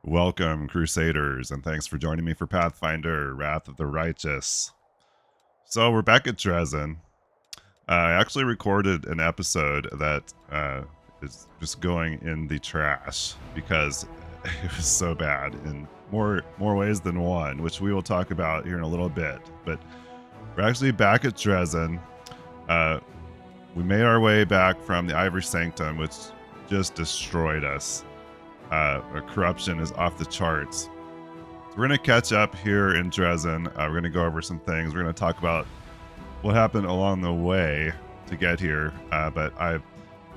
Welcome, Crusaders, and thanks for joining me for Pathfinder, Wrath of the Righteous. So we're back at Drezen. I actually recorded an episode that is just going in the trash because it was so bad in more ways than one, which we will talk about here in a little bit. But we're actually back at Drezen. We made our way back from the Ivory Sanctum, which just destroyed us. Corruption is off the charts. So we're going to catch up here in Drezen. We're going to go over some things. We're going to talk about what happened along the way to get here. But I'm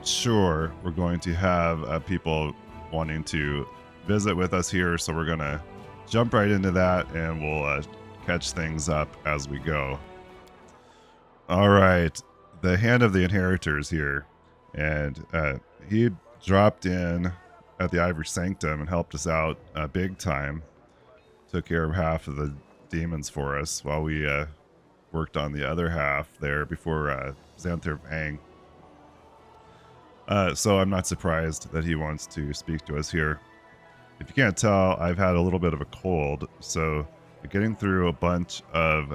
sure we're going to have people wanting to visit with us here. So we're going to jump right into that and we'll catch things up as we go. All right. The Hand of the Inheritors here. And he dropped in at the Ivory Sanctum and helped us out big time. Took care of half of the demons for us while we worked on the other half there before Xanther Vang. So I'm not surprised that he wants to speak to us here. If you can't tell, I've had a little bit of a cold, so getting through a bunch of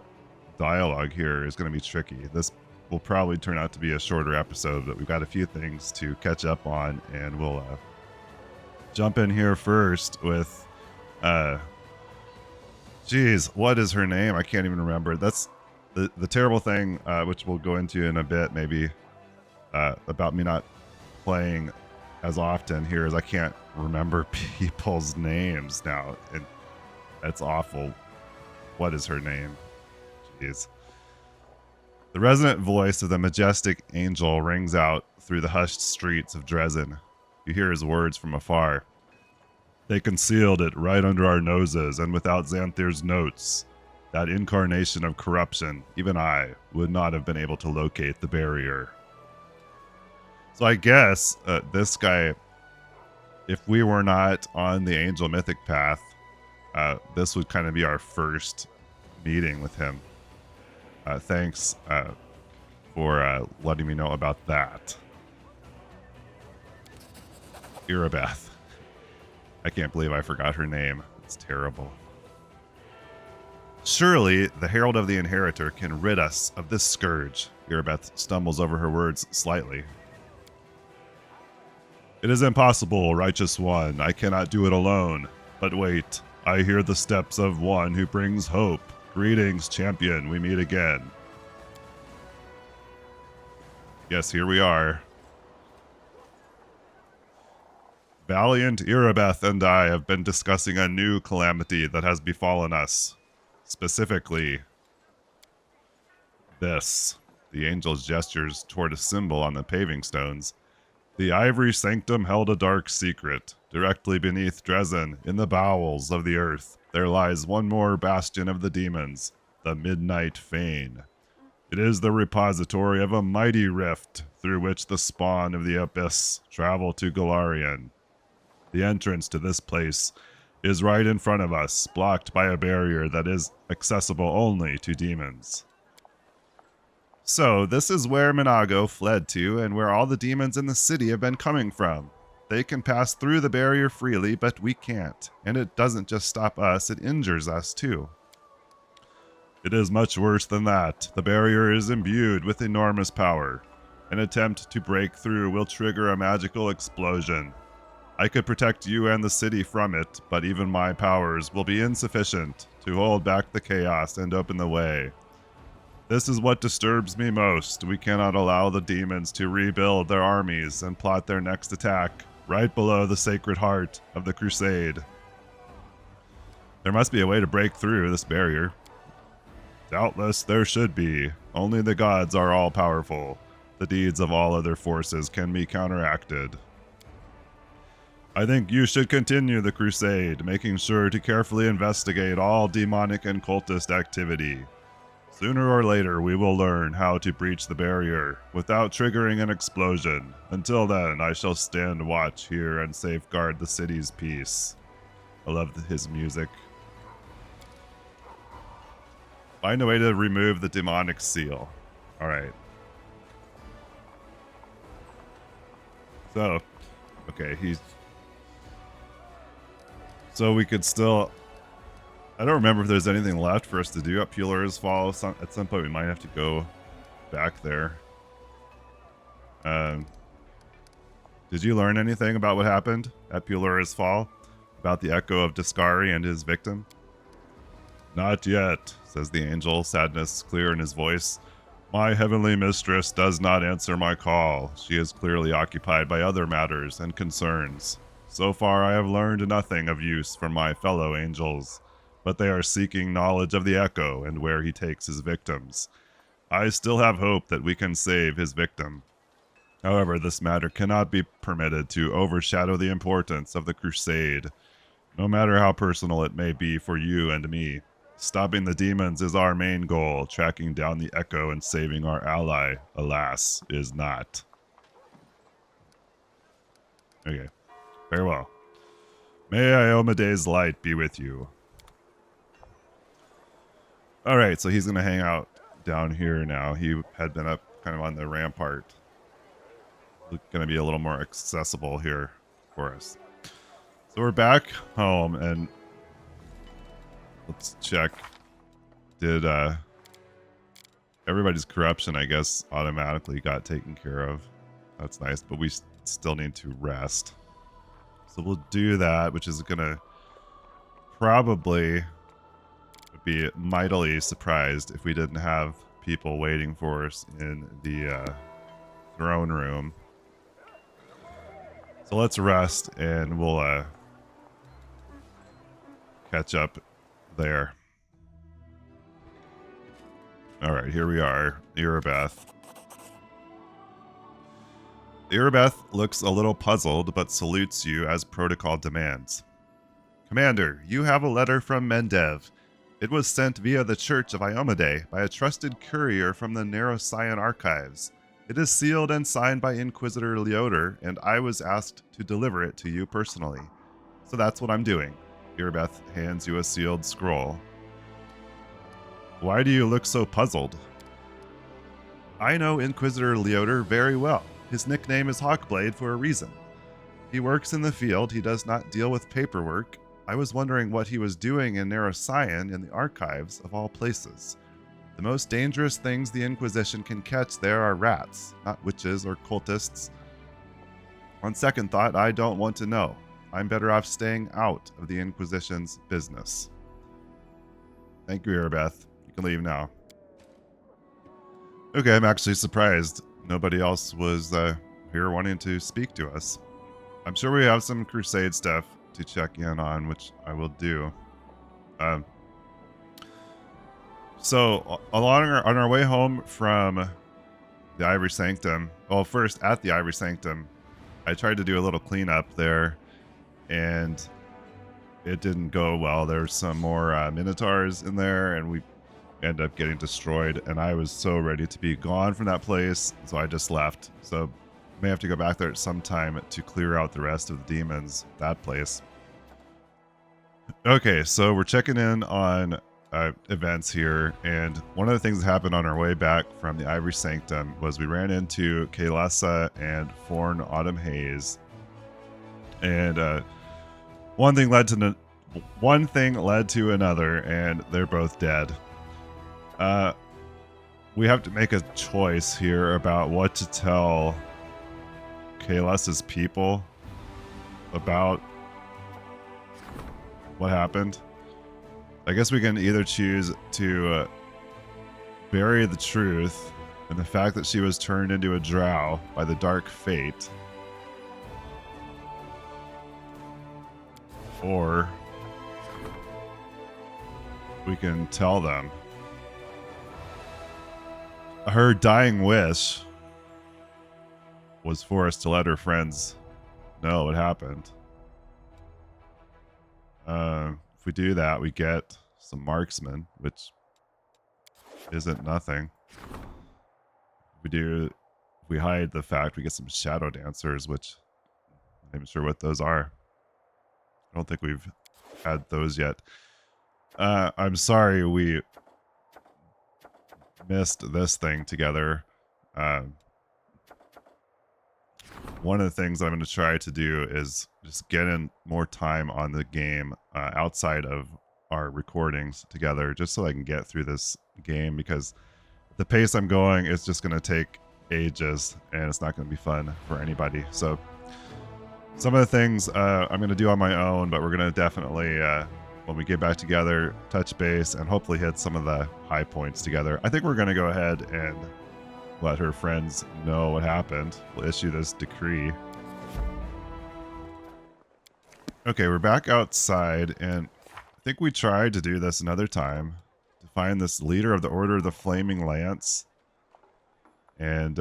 dialogue here is going to be tricky. This will probably turn out to be a shorter episode, but we've got a few things to catch up on, and we'll jump in here first with geez, what is her name? I can't even remember. That's the terrible thing, which we'll go into in a bit, maybe, about me not playing as often here, is I can't remember people's names now, and that's awful. What is her name? Jeez. The resonant voice of the majestic angel rings out through the hushed streets of Drezen. You hear his words from afar. They concealed it right under our noses, and without Xanthir's notes, that incarnation of corruption, even I would not have been able to locate the barrier. So I guess this guy, if we were not on the Angel Mythic path, this would kind of be our first meeting with him. Thanks for letting me know about that. Irabeth. I can't believe I forgot her name. It's terrible. Surely the Herald of the Inheritor can rid us of this scourge. Irabeth stumbles over her words slightly. It is impossible, Righteous One. I cannot do it alone. But wait, I hear the steps of one who brings hope. Greetings, champion. We meet again. Yes, here we are. Valiant Irabeth and I have been discussing a new calamity that has befallen us. Specifically, this. The angel gestures toward a symbol on the paving stones. The Ivory Sanctum held a dark secret. Directly beneath Drezen, in the bowels of the earth, there lies one more bastion of the demons, the Midnight Fane. It is the repository of a mighty rift through which the spawn of the abyss travel to Golarion. The entrance to this place is right in front of us, blocked by a barrier that is accessible only to demons. So, this is where Minago fled to and where all the demons in the city have been coming from. They can pass through the barrier freely, but we can't. And it doesn't just stop us, it injures us too. It is much worse than that. The barrier is imbued with enormous power. An attempt to break through will trigger a magical explosion. I could protect you and the city from it, but even my powers will be insufficient to hold back the chaos and open the way. This is what disturbs me most. We cannot allow the demons to rebuild their armies and plot their next attack right below the sacred heart of the crusade. There must be a way to break through this barrier. Doubtless there should be. Only the gods are all-powerful. The deeds of all other forces can be counteracted. I think you should continue the crusade, making sure to carefully investigate all demonic and cultist activity. Sooner or later, we will learn how to breach the barrier without triggering an explosion. Until then, I shall stand watch here and safeguard the city's peace. I love his music. Find a way to remove the demonic seal. All right. So, okay, he's So we could still... I don't remember if there's anything left for us to do at Pula's Fall. At some point we might have to go back there. Did you learn anything about what happened at Pula's Fall? About the echo of Discari and his victim? Not yet, says the angel, sadness clear in his voice. My heavenly mistress does not answer my call. She is clearly occupied by other matters and concerns. So far I have learned nothing of use from my fellow angels, but they are seeking knowledge of the echo and where he takes his victims. I still have hope that we can save his victim. However, this matter cannot be permitted to overshadow the importance of the crusade, no matter how personal it may be for you and me. Stopping the demons is our main goal. Tracking down the echo and saving our ally, alas, is not. Okay. Farewell. May Iomede's light be with you. Alright, so he's going to hang out down here now. He had been up kind of on the rampart. Going to be a little more accessible here for us. So we're back home, and let's check. Did everybody's corruption, I guess, automatically got taken care of. That's nice, but we still need to rest. So we'll do that, which is going to probably be mightily surprised if we didn't have people waiting for us in the throne room. So let's rest, and we'll catch up there. Alright, here we are. Irabeth. Irabeth looks a little puzzled, but salutes you as protocol demands. Commander, you have a letter from Mendev. It was sent via the Church of Iomade by a trusted courier from the Neuroscion archives. It is sealed and signed by Inquisitor Leoder, and I was asked to deliver it to you personally. So that's what I'm doing. Irabeth hands you a sealed scroll. Why do you look so puzzled? I know Inquisitor Leoder very well. His nickname is Hawkblade for a reason. He works in the field. He does not deal with paperwork. I was wondering what he was doing in Neuroscion in the archives of all places. The most dangerous things the Inquisition can catch there are rats, not witches or cultists. On second thought, I don't want to know. I'm better off staying out of the Inquisition's business. Thank you, Irabeth. You can leave now. Okay, I'm actually surprised nobody else was here wanting to speak to us. I'm sure we have some Crusade stuff to check in on, which I will do. So, on our way home from the Ivory Sanctum, well, first at the Ivory Sanctum, I tried to do a little cleanup there, and it didn't go well. There's some more Minotaurs in there, and we ended up getting destroyed, and I was so ready to be gone from that place, so I just left. So, may have to go back there at some time to clear out the rest of the demons, that place. Okay, so we're checking in on events here, and one of the things that happened on our way back from the Ivory Sanctum was we ran into Kaelessa and Forn Autumn Haze, and one thing led to another, and they're both dead. We have to make a choice here about what to tell Kaelessa's people about what happened. I guess we can either choose to bury the truth and the fact that she was turned into a drow by the dark fate, or we can tell them her dying wish was for us to let her friends know what happened. If we do that, we get some marksmen, which isn't nothing. If we hide the fact, we get some shadow dancers, which I'm not even sure what those are. I don't think we've had those yet. I'm sorry we missed this thing together. one of the things that I'm going to try to do is just get in more time on the game outside of our recordings together, just so I can get through this game, because the pace I'm going is just going to take ages and it's not going to be fun for anybody. So some of the things I'm going to do on my own, but we're going to definitely, when we get back together, touch base and hopefully hit some of the high points together. I think we're going to go ahead and let her friends know what happened. We'll issue this decree. Okay, we're back outside, and I think we tried to do this another time, to find this leader of the Order of the Flaming Lance and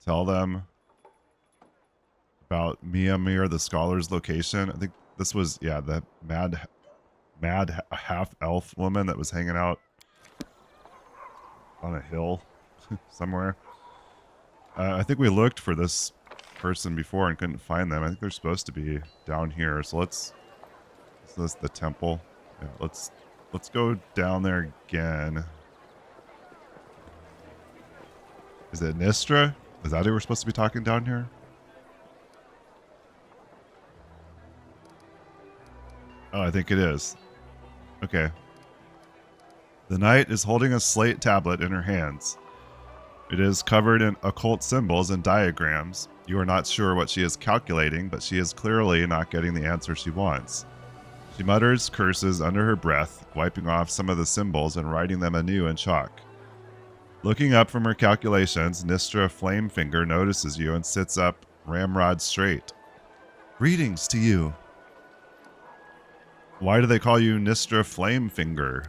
tell them about Miamir, the scholar's location. I think this was, yeah, the mad half-elf woman that was hanging out on a hill somewhere. I think we looked for this person before and couldn't find them. I think they're supposed to be down here. So let's. This is the temple. Yeah, let's go down there again. Is it Nistra? Is that who we're supposed to be talking down here? Oh, I think it is. Okay. The knight is holding a slate tablet in her hands. It is covered in occult symbols and diagrams. You are not sure what she is calculating, but she is clearly not getting the answer she wants. She mutters curses under her breath, wiping off some of the symbols and writing them anew in chalk. Looking up from her calculations, Nistra Flamefinger notices you and sits up ramrod straight. Greetings to you. Why do they call you Nistra Flamefinger?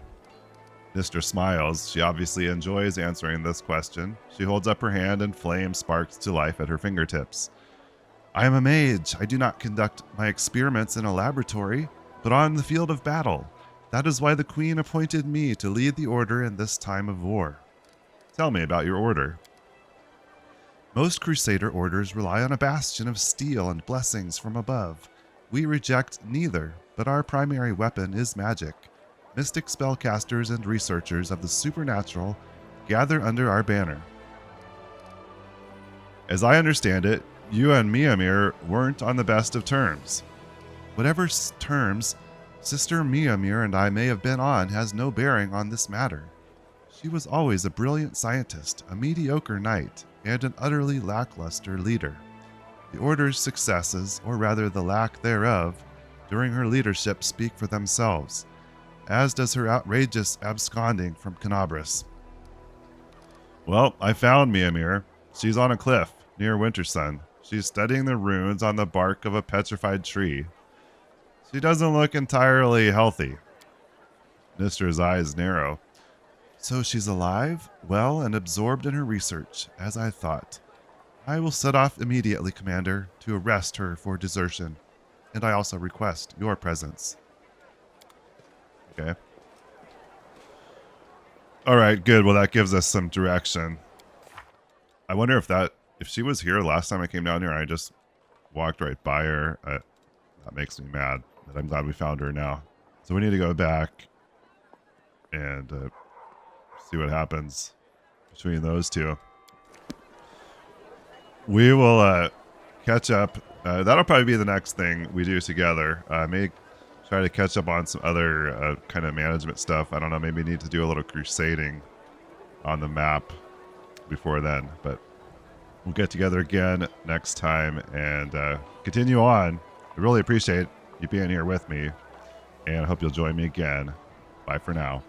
Nistra smiles. She obviously enjoys answering this question. She holds up her hand and flame sparks to life at her fingertips. I am a mage. I do not conduct my experiments in a laboratory, but on the field of battle. That is why the Queen appointed me to lead the order in this time of war. Tell me about your order. Most Crusader orders rely on a bastion of steel and blessings from above. We reject neither, but our primary weapon is magic. Mystic spellcasters and researchers of the supernatural gather under our banner. As I understand it, you and Miamir weren't on the best of terms. Whatever terms Sister Miamir and I may have been on has no bearing on this matter. She was always a brilliant scientist, a mediocre knight, and an utterly lackluster leader. The Order's successes, or rather the lack thereof, during her leadership speak for themselves, as does her outrageous absconding from Canabras. Well, I found Miamir. She's on a cliff near Wintersun. She's studying the runes on the bark of a petrified tree. She doesn't look entirely healthy. Nistra's eyes narrow. So she's alive, well, and absorbed in her research, as I thought. I will set off immediately, Commander, to arrest her for desertion, and I also request your presence. Okay. All right, good. Well, that gives us some direction. I wonder if she was here last time I came down here, I just walked right by her. That makes me mad, but I'm glad we found her now. So we need to go back and see what happens between those two. We will catch up. That'll probably be the next thing we do together. I may try to catch up on some other kind of management stuff. I don't know, maybe need to do a little crusading on the map before then. But we'll get together again next time and continue on. I really appreciate you being here with me, and I hope you'll join me again. Bye for now.